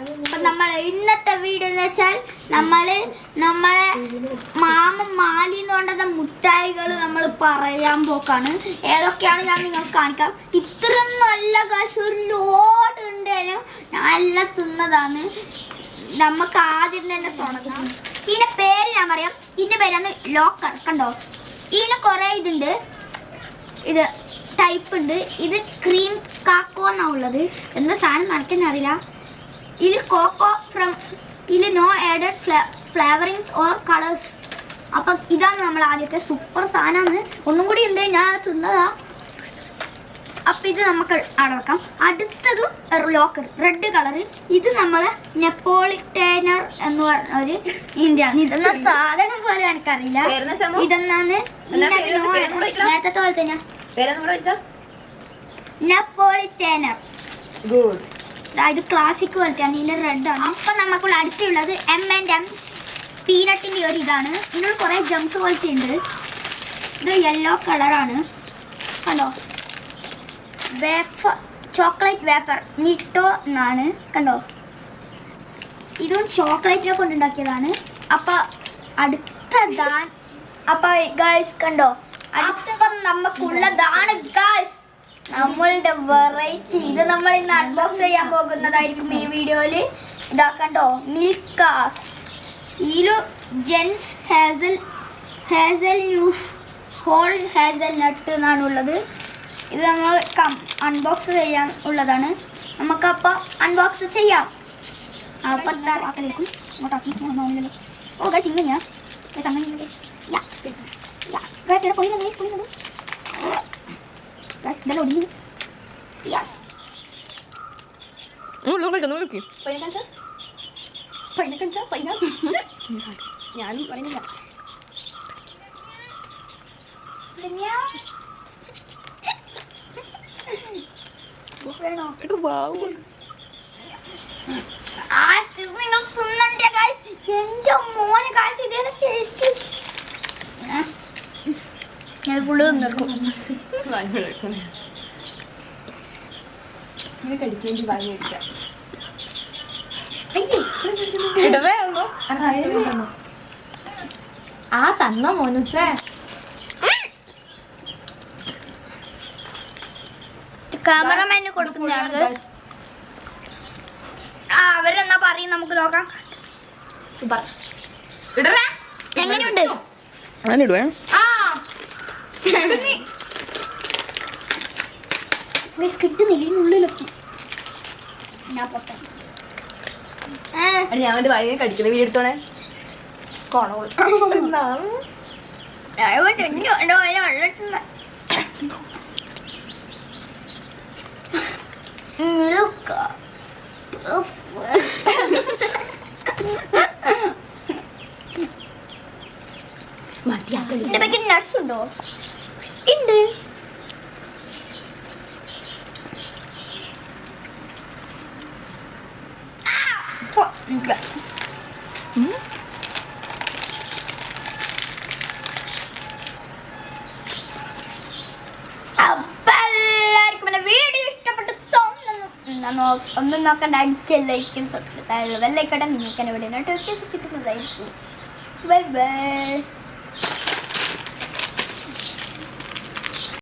അപ്പൊ നമ്മളെ ഇന്നത്തെ വീഡിയോ എന്ന് വെച്ചാൽ നമ്മളെ മാലിന്ന് കൊണ്ടുവന്ന മുട്ടായികൾ നമ്മൾ പറയാൻ പോക്കാണ്. ഏതൊക്കെയാണ് ഞാൻ നിങ്ങൾക്ക് കാണിക്കാം. ഇത്രയും നല്ല കാശ് ഒരു ലോഡ് ഉണ്ടേനും ഞാൻ എല്ലാം തിന്നതാണ്. നമുക്ക് ആദ്യം തന്നെ തുടങ്ങാം. ഇതിന്റെ പേര് ഞാൻ പറയാം. ഇതിന്റെ പേരാണ് ലോക്കർ. കണ്ടോ, ഇതിന് കുറെ ഇതുണ്ട്, ഇത് ടൈപ്പ് ഉണ്ട്. ഇത് ക്രീം കാക്കോ എന്നാ ഉള്ളത്. എന്താ സാധനം നടക്കാൻ അറിയില്ല. ഇത് കോക്കോ ഇതിൽ നോ ആഡഡ് ഫ്ലേവറിങ്സ് ഓർ കളേഴ്സ്. അപ്പം ഇതാണ് നമ്മൾ ആദ്യത്തെ സൂപ്പർ സാധനമാണ്. ഒന്നും കൂടി ഉണ്ട്, ഞാൻ തിന്നതാ. അപ്പം ഇത് നമുക്ക് അടക്കാം. അടുത്തതും ലോക്കർ റെഡ് കളർ. ഇത് നമ്മളെ നെപ്പോളിറ്റേനർ എന്ന് പറഞ്ഞ ഒരു ഇന്ത്യ. ഇതെന്ന സാധനം പോലെ എനിക്കറിയില്ല. ഇതെന്നാണ് നേരത്തെ പോലെ തന്നെ നെപ്പോളിറ്റേനർ. ഇത് ക്ലാസിക് പോലത്തെയാണ്. ഇതിന്റെ റെഡ് ആണ്. അപ്പൊ നമുക്കുള്ള അടുത്തുള്ളത് M&M പീനട്ടിന്റെ ഒരു ഇതാണ്. ഇതിനുള്ള കുറെ ജംസ് പോലത്തെ ഉണ്ട്. ഇത് യെല്ലോ കളറാണ്. കണ്ടോ, വേഫർ, ചോക്ലേറ്റ് വേഫർ നിട്ടോ എന്നാണ്. കണ്ടോ, ഇതും ചോക്ലേറ്റിനെ കൊണ്ടുണ്ടാക്കിയതാണ്. അപ്പൊ അടുത്തതാണ്. അപ്പൊ ഗൈസ് കണ്ടോ, അടുത്തപ്പം നമുക്കുള്ളതാണ് ഗൈസ് നമ്മളുടെ വെറൈറ്റി. ഇത് നമ്മൾ ഇന്ന് അൺബോക്സ് ചെയ്യാൻ പോകുന്നതായിരിക്കും ഈ വീഡിയോയിൽ. ഇതാ കണ്ടോ, മിൽക്കാസ്. ഇതില് ജെൻസ് hazel news whole hazelnut എന്നാണ് ഉള്ളത്. ഇത് നമ്മൾ അൺബോക്സ് ചെയ്യാൻ ഉള്ളതാണ്. നമുക്കപ്പോൾ അൺബോക്സ് ചെയ്യാം. അപ്പം ആക്കലേക്കും ഇങ്ങോട്ടാക്കി. ഓ ഗൈസ് ഇങ്ങനെയാ പൊളിയുന്നത്. ഞാനും പറയുന്നില്ല. എന്റെ മോനെ കാഴ്ച ഇതേ ടേസ്റ്റ്. ഞാൻ ഫുള്ള് നിൽക്കും. ആ തന്ന മോനുസേ ക്യാമറമാന് കൊടുക്കുന്ന ആളുകൾ അവരെന്നാ പറയും, നമുക്ക് നോക്കാം. എങ്ങനെയുണ്ട്? കിട്ടുന്നില്ല ഉള്ളിലെത്തി. ഞാൻ പൊട്ടെ ഞാൻ എന്റെ വയറിനെ കടിക്കണ വീഡിയോ എടുത്തോണേ. നട്സ് ഉണ്ടോ? ഉണ്ട്. ഒന്നും നോക്കണ്ട, അടിച്ച് ലൈക്കും സബ്സ്ക്രൈബ് വെല്ലൈക്കട്ടെ. നിങ്ങൾക്ക് എന്നെ വീഡിയോ നോട്ടിഫിക്കേഷൻ കിട്ടുന്നതായിരിക്കും. Bye bye.